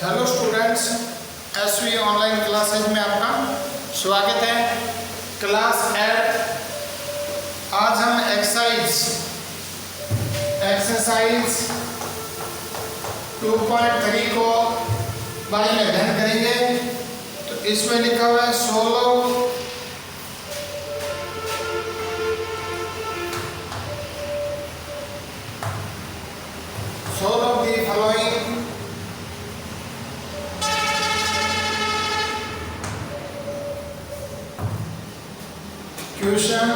Hello students, SV online classes में आपका स्वागत है। क्लास 8 आज हम एक्सरसाइज 2.3 को बारे में अध्ययन करेंगे। तो इसमें लिखा हुआ है solve the following question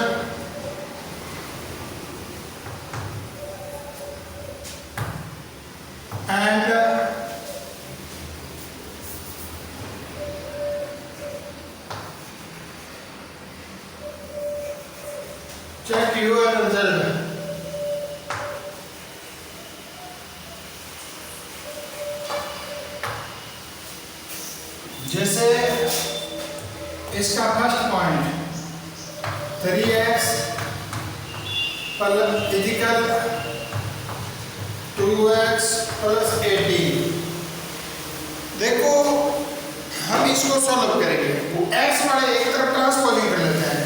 and check your result। जैसे इसका first point 3x equal 2x plus 18। देखो हम इसको सॉल्व करेंगे। वो x वाले एक तरफ ट्रांसपोजिंग कर लेते हैं।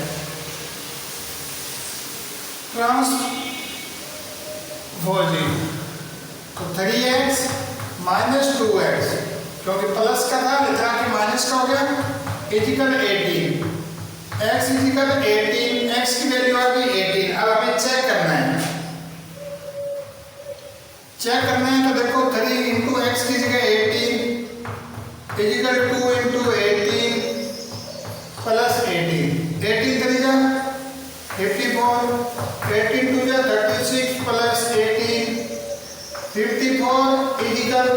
ट्रांसपोजिंग तो 3x माइनस 2x, क्योंकि प्लस का था लिखा कि माइनस का हो गया, इक्वल 18। x इक्वल 18, x की वैल्यू आ गई 18। अब हमें चेक करना है। तो देखो 3 इंटू एक्स की जगह 18 इक्वल 2 इंटू 18 प्लस 18। 18 तरीका 54, 18 टू जा 36 प्लस 18 54 इक्वल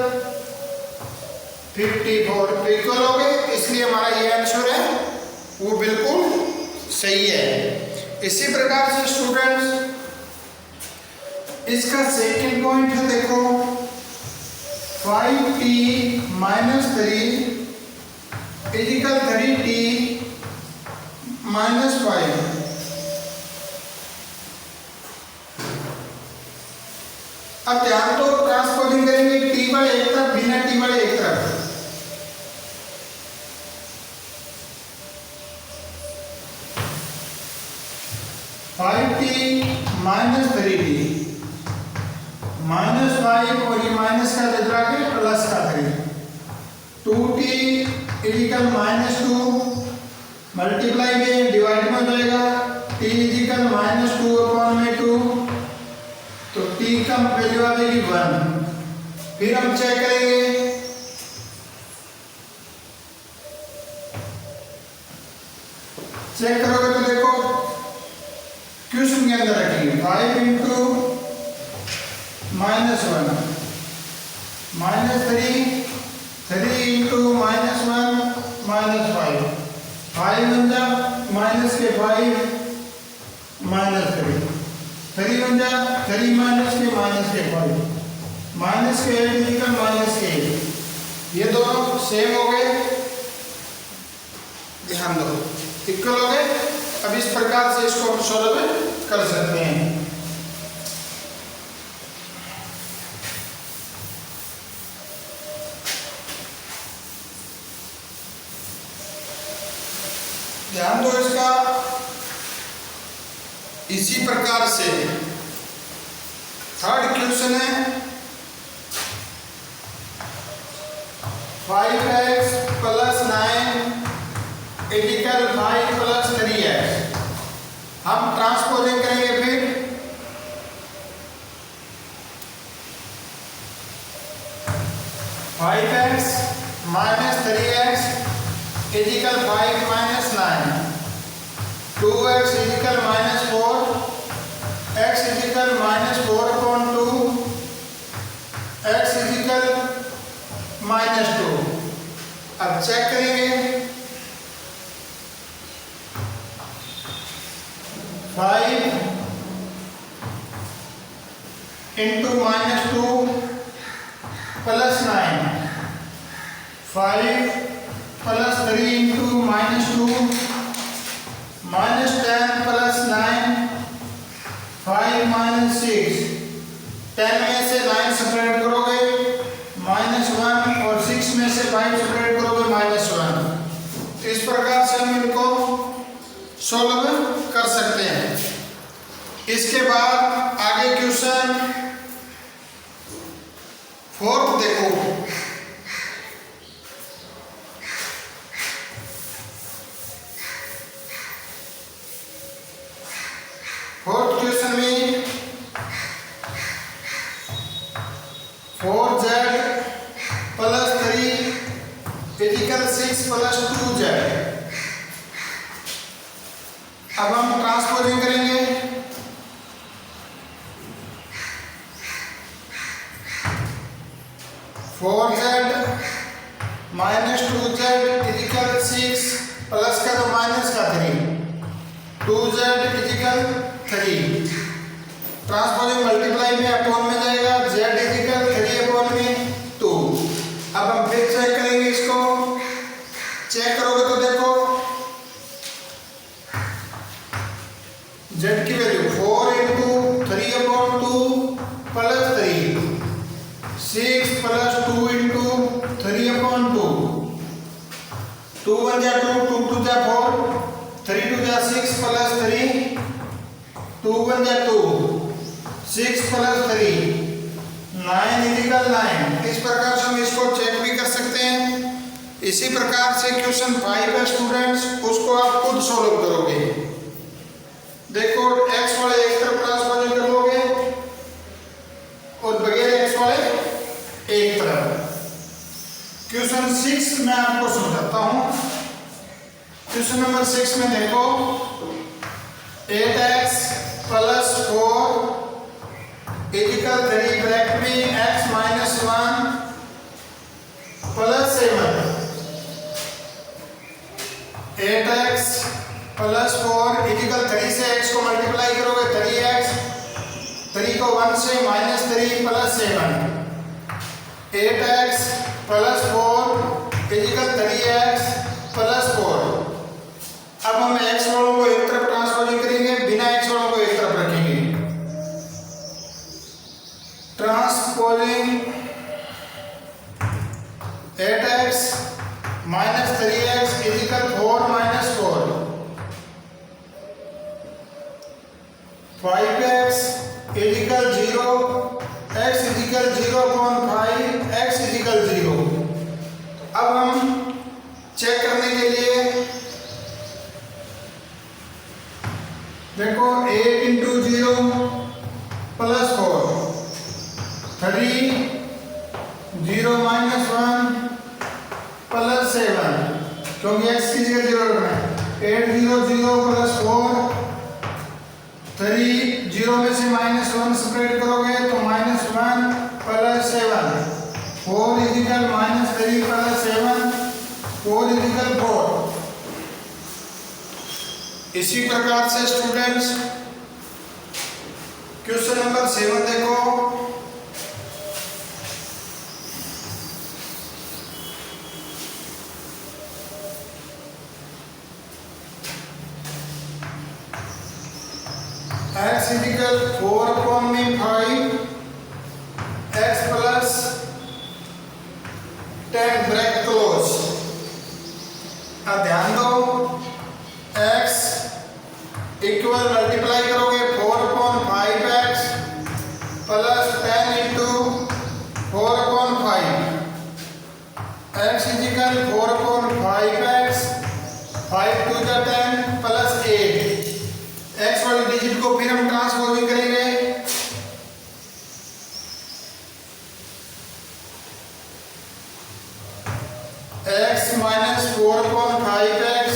54 इक्वल हो गए। इसलिए हमारा ये आंसर है वो बिल्कुल सही है। इसी प्रकार से स्टूडेंट्स इसका सेकंड पॉइंट है, देखो 5t minus 3 is equal 3t minus 5। अब ध्यान तो ट्रांसपोजिंग करेंगे t वाले एक तरफ, बिना t वाले एक तरफ। माइनस 3t माइनस 5 और ये माइनस का इधर आके प्लस का 3 2t इक्वल माइनस 2 मल्टीप्लाई में डिवाइड में हो जाएगा t इक्वल माइनस 2 अपॉन में 2, तो t का वैल्यू आ जाएगी 1। फिर हम चेक करेंगे। चेक करोगे तो देखो क्वेश्चन के अंदर रखेंगे 5 into minus 1 minus 3 into minus 1 minus 5 5 बन जा माइनस के 5 माइनस 3 बन जा 3 माइनस के 5 माइनस के 8 इक्वल माइनस के 8। ये दोनों सेम हो गए, ध्यान दो इक्वल हो गए। अब इस प्रकार से इसको हम सॉल्व कर सकते हैं। ध्यान दो इसका इसी प्रकार से थर्ड क्वेश्चन है 5x plus 9 equal 5 plus 3x। हम ट्रांसपोजिंग करेंगे। फिर five x minus 3x equal 5 minus 9, 2x equal minus 4, x equal minus 4 upon 2, x equal minus 2। अब चेक करेंगे 5 into minus 2 plus 9, 5 plus 3 into minus 2 minus 10 plus 9 5 minus 6। 10 में से 9 separate करोगे -1 और 6 में सॉल्व कर सकते हैं। इसके बाद आगे क्वेश्चन फोर्थ देखो। फोर्थ क्वेश्चन में 4z plus 3 equal 6 plus 2z। अब हम ट्रांसपोजिंग करेंगे। Four Z minus 2z equal 6 plus का तो माइनस का 3 2z इक्वल 3। ट्रांसपोजिंग मल्टीप्लाई में अपॉन में जाएगा, z इक्वल 3 अपॉन में 2। अब हम फिर चेक करेंगे इसको। चेक करोगे तो देखो z की value 4 into 3 upon 2 plus 3 6 plus 2 into 3 upon 2 2 1 जा 2 2 2 जा 4 3 2 जा 6 प्लस 3 2 1 जा 2 6 प्लस 3 9 इक्वल 9। इस प्रकार से हम इसको चेक भी कर सकते हैं। इसी प्रकार से क्वेश्चन 5 है स्टूडेंट्स, उसको आप खुद सॉल्व करोगे। देखो x वाले एक तरफ ट्रांसपोजिंग कर लोगे और बगैर x वाले एक तरफ। क्वेश्चन 6 मैं आपको समझाता हूं। क्वेश्चन नंबर 6 में देखो 8x प्लस 4 इक्वल 3 ब्रैकेट में x minus 1 plus 7। 8x plus 4 equal 3 से x को मल्टीप्लाई करोगे 3x 3 को 1 से minus 3 plus 7। 8x plus 4 equal 3x plus 4। अब हम x वालों को एक तरफ ट्रांसपोजिंग करेंगे, बिना x वालों को एक तरफ रखेंगे। Transposing 8x minus 3x equal 4 minus 4। 5x equal 0 x equal 0 upon 5 x equal 0। अब हम चेक करने के लिए देखो 8 इंटू 0 प्लस 4 3 0 माइनस 1 प्लस 7, क्योंकि x की जगह 0 रखना है। 8 0 0 प्लस 4 3 0 में से माइनस 1 सेपरेट करोगे तो minus 1 plus 7 4 equal minus 3 plus 7 4 equal 4। इसी प्रकार से स्टूडेंट्स क्वेश्चन नंबर 7 देखो। x इक्वल 4 अपॉन में 5 x प्लस 10 ब्रैकेट क्लोज। अब ध्यान दो x इक्वल मल्टीप्लाई करोगे 4 upon 5x plus 10 into 4 upon 5 x equal 4 upon 5x 5 2 जा 10 प्लस 8। x वाली डिजिट को फिर हम ट्रांसपोजिंग करेंगे। x minus 4 upon 5x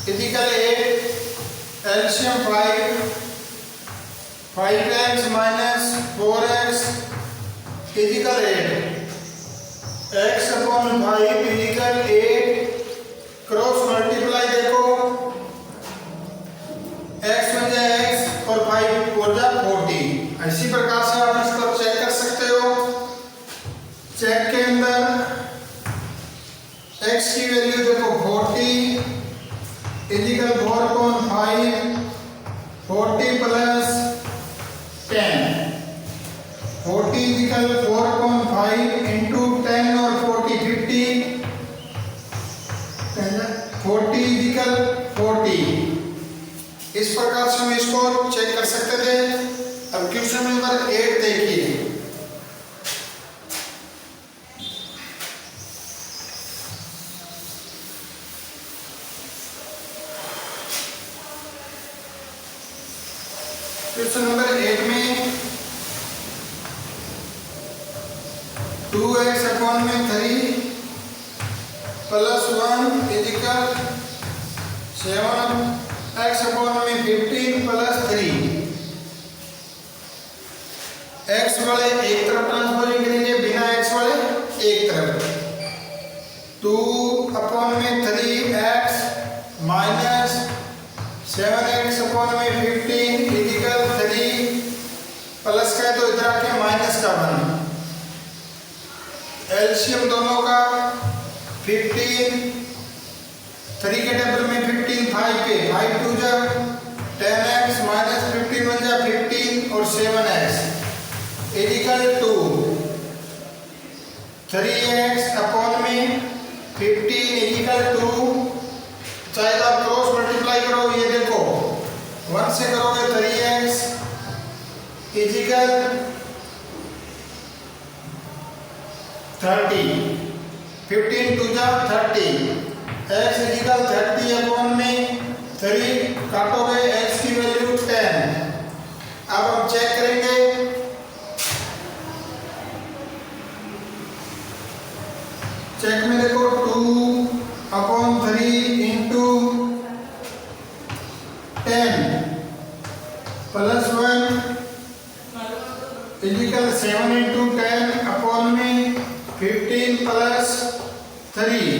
equal 8 LCM 5x minus 4x equal 8 x upon 5 equal 8 cross multiply देखो x में जाए x और 5 हो जाए 40। इसी प्रकार से आप इसको चेक कर सकते हो। चेक के अंदर x की वैल्यू देखो 40 equal 4 upon 5 40 plus 10 40 equal 4 upon 5 into 10 और 40 50 40 इक्वल 40 नंबर 8 देखिए। क्वेश्चन नंबर 8 में 2x अपॉन में 3 प्लस 1 इजिकल 7x अपॉन में 15 प्लस 3। x वाले एक तरफ ट्रांसपोजिंग करेंगे, बिना x वाले एक तरफ। 2 अपॉन में 3x माइनस 7x अपॉन में 15 इजिकल 3 प्लस का है तो इधर आके माइनस का 1। एलसीएम दोनों का 15, 3 के टेबल में 15 5 पे 5 2 जा 10x माइनस 15 1 जा 15 और 7x इजिकल 2। 3x अपॉन में 15 इजिकल 2। चाहे तो आप क्रॉस मल्टीप्लाई करो, ये देखो 1 से करोगे 3x इजिकल 30, 15 2 जा 30, x इजिकल 30 अपॉन में 3 काटोगे x की वैल्यू 10। अब हम चेक करेंगे, चेक में देखो 2 अपॉन 3 इंटू 10 प्लस 1 इजिकल 7 इंटू 10 अपॉन में 15 plus 3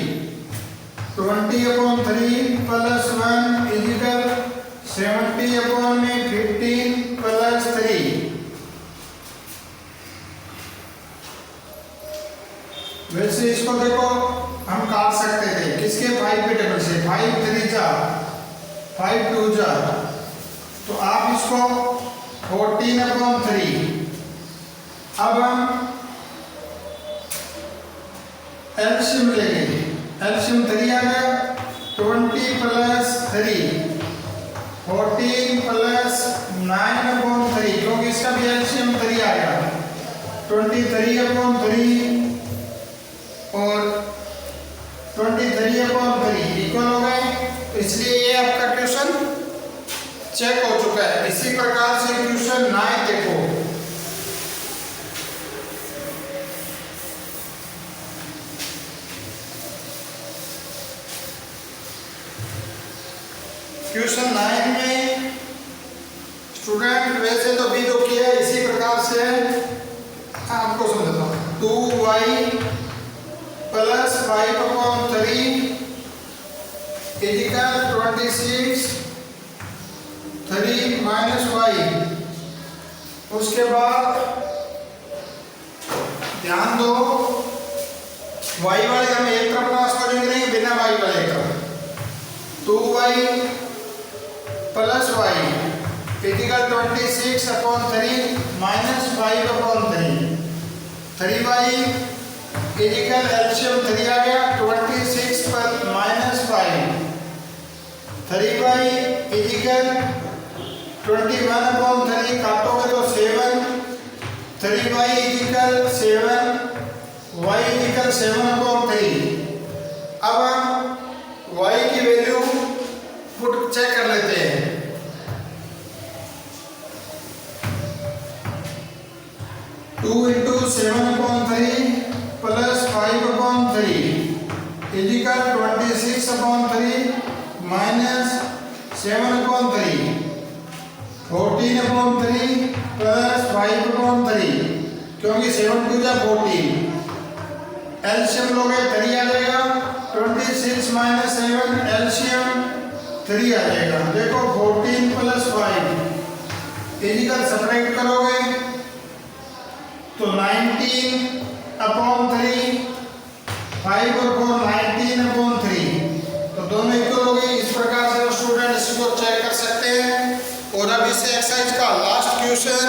20 upon 3 plus 1 is equal 70 upon में 15 प्लस 3। वैसे इसको देखो हम काट सकते थे किसके 5 के टेबल से, 5 3 जा 5 2 जा, तो आप इसको 14 अपॉन 3। अब हम एलसीएम लेंगे, एलसीएम 3 आ गया 20 प्लस 3 14 प्लस 9 अपॉन 3, क्योंकि इसका भी एलसीएम 3 आ गया 23 अपॉन 3 और 23 अपॉन 3 इक्वल हो गए। इसलिए ये आपका क्वेश्चन चेक हो चुका है। इसी प्रकार से क्वेश्चन 9 देखो, क्वेश्चन 9 में स्टूडेंट वैसे तो भी जो किया है इसी प्रकार से आपको समझाता हूँ। 2y plus 5 upon 3 is equal 26 3 minus y। उसके बाद ध्यान दो y वाले हम एक तरफ ट्रांसफर करेंगे, बिना y वाले एक तरफ। 2y plus y is equal 26 upon 3 minus 5 upon 3। 3y is equal LCM 3 आ गया 26 पर माइनस 5। 3y इजिकल 21 अपॉन 3 काटोगे तो 7। 3y is equal 7, y is equal 7 upon 3। अब हम y की वैल्यू पुट चेक कर लेते हैं। Two into 7 upon 3 plus 5 upon 3 is equal 26 upon 3 minus 7 upon 3 14 upon 3 plus 5 upon 3, क्योंकि 7 2 जा 14। एलसीएम लोगे 3 आ जाएगा 26 माइनस 7 एलसीएम 3 आ जाएगा। देखो 14 प्लस 5 इजिकल सेपरेट करोगे तो 19 अपॉन 3 5 और 4 19 अपॉन 3, तो दोनों इक्वल हो गए। इस प्रकार से स्टूडेंट इसको चेक कर सकते हैं। और अब इस एक्सरसाइज का लास्ट क्वेश्चन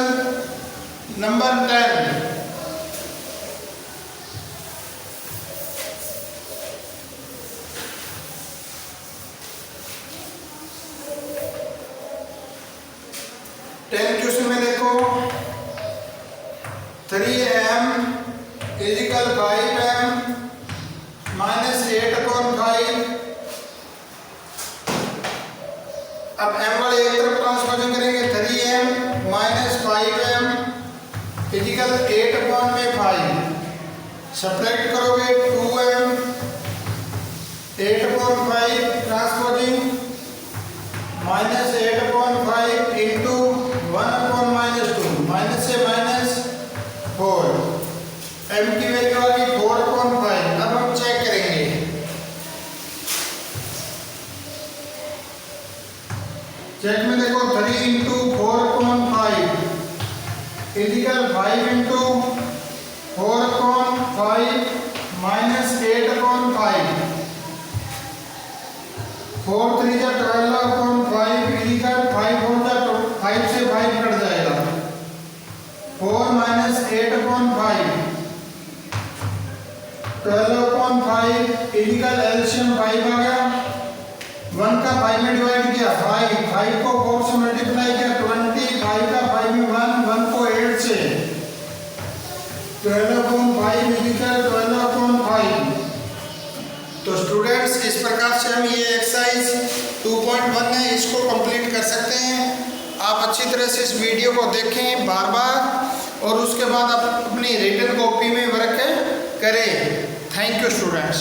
नंबर 10। क्वेश्चन में देखो सब्ट्रैक्ट करोगे 2m 8/5 transposing minus 8/5 into 1/-2 minus से माइनस 4 m की वैल्यू आ गई 4/5। अब हम चेक करेंगे चेक में देखो 3 इंटू 4/5 इजिकल 5 इंटू 4/5 माइनस 8/5 4 3 जा 12/5 इजिकल 5 4 जा 5 से 5 कट जाएगा 4 माइनस 8/5 12/5 इजिकल एलसीएम 5 आ गया 1 का 5 में डिवाइड किया 5 को 4 से मल्टीप्लाई किया 20 5 का 5 में 1 को 8 से 12/5 इजिकल 12/5। तो स्टूडेंट्स इस प्रकार से हम ये एक्सरसाइज 2.1 है इसको कंप्लीट कर सकते हैं। आप अच्छी तरह से इस वीडियो को देखें बार बार और उसके बाद आप अपनी रिटन कॉपी में वर्क करें। Thank you students.